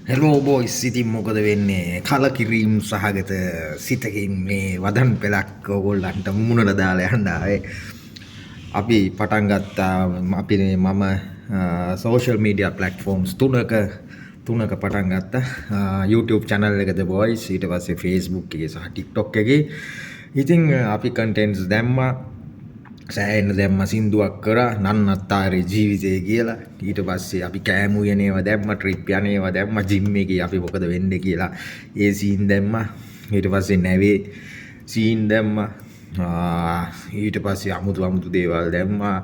hello boys ඉතින් මොකද වෙන්නේ කලකිරීම් සහගත සිතකින් මේ වදන් පෙලක් ඕගොල්ලන්ට මුණට දාලා යන්න ආවේ අපි පටන් ගත්තා අපි මම සෝෂල් මීඩියා ප්ලැට්ෆෝම්ස් තුනක පටන් ගත්තා YouTube channel එක The Voice ඊට පස්සේ Facebook එකේ සහ TikTok එකේ ඉතින් අපි contents දැම්මා සෑහෙන දැම්ම සින්දුවක් කරා නන්නත්තාරේ ජීවිතය කියලා ඊට පස්සේ අපි කෑමු යනේවා දැම්ම ට්‍රිප් යනේවා දැම්ම ජිම් එකේ අපි මොකද වෙන්නේ කියලා ඒ සීන් දැම්මා ඊට පස්සේ නැවේ සීන් දැම්මා ඊට පස්සේ අමුතු දේවල් දැම්මා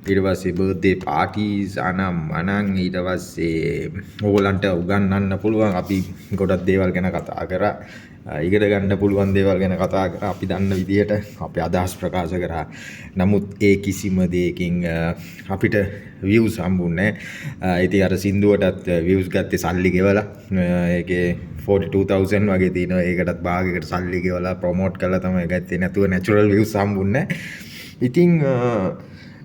ඊට පස්සේ බර්ත්ඩේ පාටිස් අනම් ඊට පස්සේ ඕගලන්ට උගන්වන්න පුළුවන් අපි ගොඩක් දේවල් ගැන කතා කරා ඉගෙන ගන්න පුළුවන් දේවල් ගැන කතා කරා අපි දන්න විදියට අපි අදහස් ප්‍රකාශ කරා නමුත් ඒ කිසිම දෙයකින් අපිට views හම්බුන්නේ නැහැ ඉතින් අර සින්දුවටත් views ගත්තේ සල්ලි ගෙවලා ඒකේ 42000 වගේ තියෙනවා ඒකටත් භාගයකට සල්ලි ගෙවලා ප්‍රොමෝට් කරලා තමයි ගත්තේ නැතුව natural views හම්බුන්නේ ඉතින්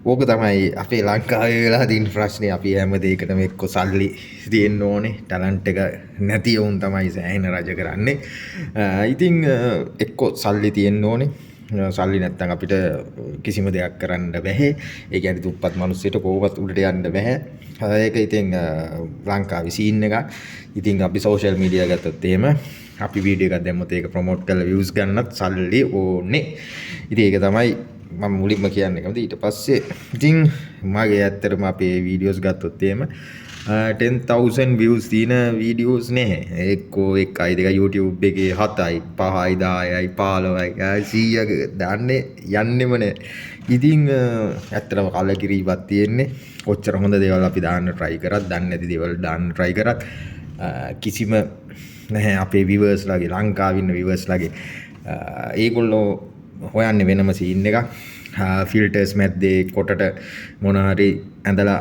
ඕක තමයි අපේ ලංකාවේ වෙලා තියෙන ප්‍රශ්නේ අපි හැම දෙයකටම එක්ක සල්ලි තියෙන්න ඕනේ ටැලන්ට් එක නැති වුන් තමයි සෑහෙන රජ කරන්නේ ඉතින් එක්ක සල්ලි තියෙන්න ඕනේ සල්ලි නැත්තම් අපිට කිසිම දෙයක් කරන්න බැහැ ඒ කියන්නේ දුප්පත් මිනිස්සුන්ට කොහොමවත් උඩට යන්න බැහැ ඒක ඉතින් ලංකාවේ සීන් එක ඉතින් අපි සෝෂල් මීඩියා ගත්තොත් එහෙම අපි වීඩියෝ එකක් දැම්මොත් ඒක ප්‍රොමෝට් කරලා views ගන්නත් සල්ලි ඕනේ ඉතින් ඒක තමයි මම මුලින්ම කියන්නේ කැමති ඊට පස්සේ ඉතින් මගේ ඇත්තටම අපේ වීඩියෝස් ගත්තොත් එහෙම 10000 views තියෙන වීඩියෝස් නැහැ එක්කෝ 1යි 2යි YouTube එකේ 7යි 5යි 10යි 15යි 100ක දාන්නේ යන්නෙම නැහැ ඉතින් ඇත්තටම කලකිරීමක් තියෙන්නේ කොච්චර හොඳ දේවල් අපි දාන්න try කරත් දන්නේ නැති දේවල් දාන්න try කරත් කිසිම නැහැ අපේ viewers ලාගේ ලංකාවේ ඉන්න viewers ලාගේ ඒගොල්ලෝ හොයන්නේ වෙනම සීන් එකක් ෆිල්ටර්ස් මැද්දේ කොටට මොන හරි ඇඳලා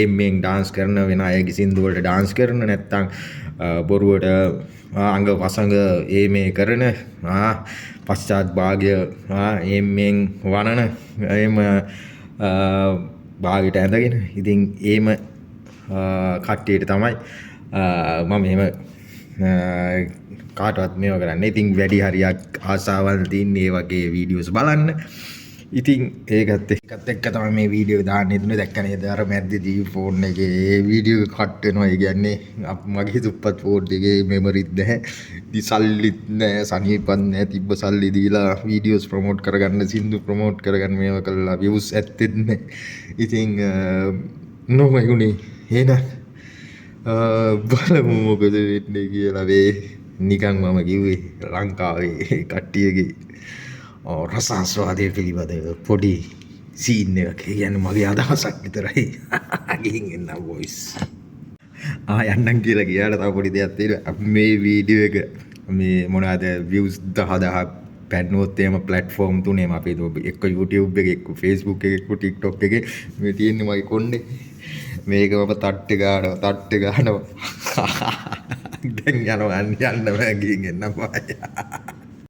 එම්ෙන් ඩාන්ස් කරන වෙන අයගේ සින්දු වලට ඩාන්ස් කරන නැත්තම් බොරුවට අංග වසංග මේ කරන පශ්චාත් භාගය එම්ෙන් වනන එහෙම භාගයට ඇඳගෙන ඉතින් එහෙම කට්ටියට තමයි මම එහෙම කාටවත් මේව කරන්නේ ඉතින් වැඩි හරියක් ආසාවල් තියෙන මේ වගේ වීඩියෝස් බලන්න ඉතින් ඒකත් එක්ක තමයි මේ වීඩියෝ දාන්නේ දුන්නේ දැක්ක නේද අර මැද්දේදී ෆෝන් එකේ වීඩියෝ කට් වෙනවා ඒ කියන්නේ මගේ දුප්පත් ෆෝන් එකේ මෙමරිත් නැහැ ඉතින් සල්ලිත් නැහැ සනීපත් නැහැ තිබ්බ සල්ලි දීලා වීඩියෝස් ප්‍රොමෝට් කරගන්න සින්දු ප්‍රොමෝට් කරගන්න මේව කළා views ඇත්තෙත් නැහැ ඉතින් නොමගුනේ එහෙනම් බලමු මොකද වෙන්නේ කියලා වේ නිකන් මම කිව්වේ ලංකාවේ කට්ටියගේ රසාස්වාදයේ පිළිබඳ පොඩි සීන් එකක් කියන්නේ මගේ අදහසක් විතරයි ගිහින් එන්න වොයිස් යන්නම් කියලා ගියාට තව පොඩි දෙයක් තියෙනවා මේ වීඩියෝ එක මේ මොනවාද views 10000 පැන්නුවොත් එහෙම ප්ලැට්ෆෝම් තුනේම අපි එක්ක YouTube එකේ එක්ක Facebook එකේ එක්ක TikTok එකේ මේ තියෙන්නේ මගේ කොණ්ඩේ මේක මම තට්ටේ ගන්නවා දැන් යනවා යන්න බෑ ගිහින් එන්න බෑ